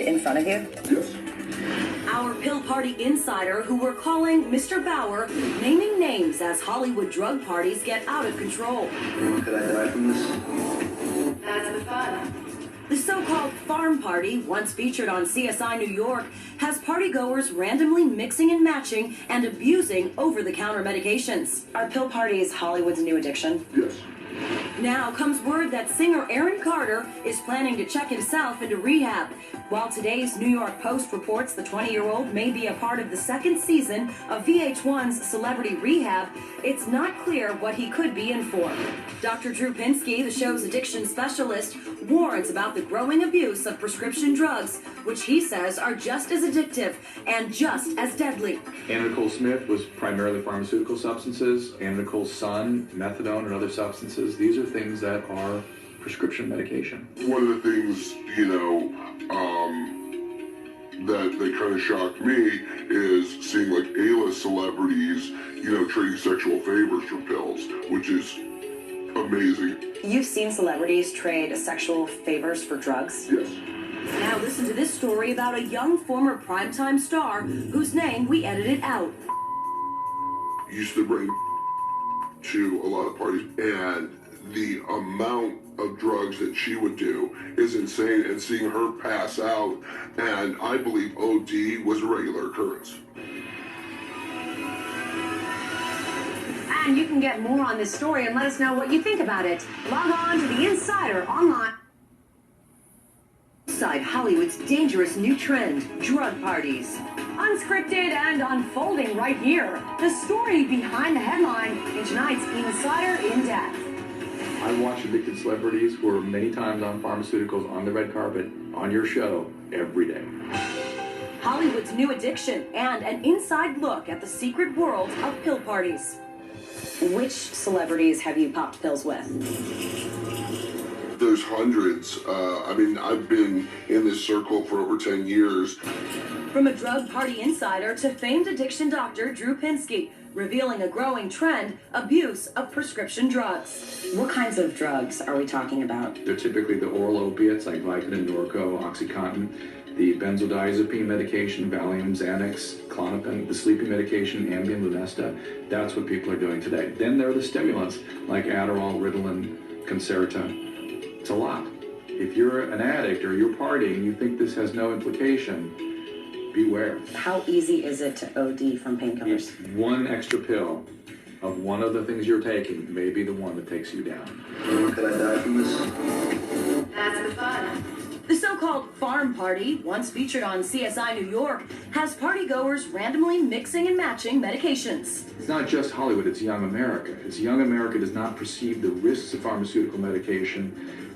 in front of you? Yes. Our pill party insider, who we're calling Mr. Bauer, naming names as Hollywood drug parties get out of control. Could I die from this? That's the fun. The so-called farm party, once featured on CSI New York, has partygoers randomly mixing and matching and abusing over-the-counter medications. Are pill parties Hollywood's new addiction? Yes. Now comes word that singer Aaron Carter is planning to check himself into rehab. While today's New York Post reports the 20-year-old may be a part of the second season of VH1's Celebrity Rehab, it's not clear what he could be in for. Dr. Drew Pinsky, the show's addiction specialist, warns about the growing abuse of prescription drugs, which he says are just as addictive and just as deadly. Anna Nicole Smith was primarily pharmaceutical substances. Anna Nicole's son, methadone and other substances. These are things that are prescription medication. One of the things, that kind of shocked me is seeing like A-list celebrities, trading sexual favors for pills, which is amazing. You've seen celebrities trade sexual favors for drugs? Yes. Now listen to this story about a young former primetime star whose name we edited out. Used to bring to a lot of parties, and the amount of drugs that she would do is insane, and seeing her pass out, and I believe OD was a regular occurrence. And you can get more on this story and let us know what you think about it. Log on to The Insider online. Inside Hollywood's dangerous new trend, drug parties. Unscripted and unfolding right here. The story behind the headline in tonight's Insider In Depth. I watch addicted celebrities who are many times on pharmaceuticals, on the red carpet, on your show, every day. Hollywood's new addiction and an inside look at the secret world of pill parties. Which celebrities have you popped pills with? There's hundreds. I've been in this circle for over 10 years. From a drug party insider to famed addiction doctor Drew Pinsky, revealing a growing trend, abuse of prescription drugs. What kinds of drugs are we talking about? They're typically the oral opiates like Vicodin, Norco, OxyContin, the benzodiazepine medication, Valium, Xanax, Klonopin, the sleeping medication, Ambien, Lunesta. That's what people are doing today. Then there are the stimulants like Adderall, Ritalin, Concerta. It's a lot. If you're an addict or you're partying and you think this has no implication, beware. How easy is it to OD from painkillers? One extra pill of one of the things you're taking may be the one that takes you down. Could I die from this? That's the fun. The so-called farm party, once featured on CSI New York, has partygoers randomly mixing and matching medications. It's not just Hollywood, it's young America. It's young America does not perceive the risks of pharmaceutical medication,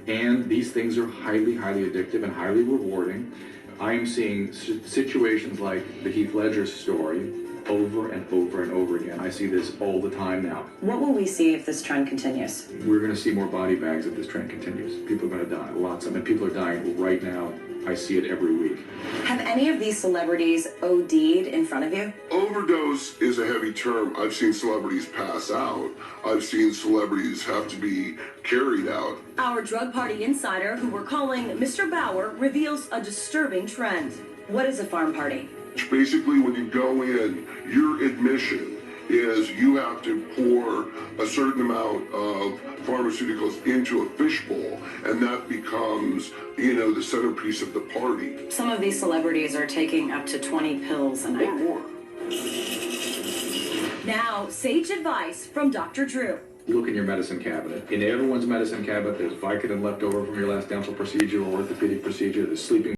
and these things are highly, highly addictive and highly rewarding. I'm seeing situations like the Heath Ledger story over and over and over again. I see this all the time now. What will we see if this trend continues? We're going to see more body bags if this trend continues. People are going to die, lots of them. And people are dying right now. I see it every week. Have any of these celebrities OD'd in front of you? Overdose is a heavy term. I've seen celebrities pass out. I've seen celebrities have to be carried out. Our drug party insider, who we're calling Mr. Bauer, reveals a disturbing trend. What is a farm party? Basically, when you go in, your admission is you have to pour a certain amount of pharmaceuticals into a fishbowl, and that becomes, the centerpiece of the party. Some of these celebrities are taking up to 20 pills a night. Or more. Now, sage advice from Dr. Drew. Look in your medicine cabinet. In everyone's medicine cabinet, there's Vicodin left over from your last dental procedure or orthopedic procedure. There's sleeping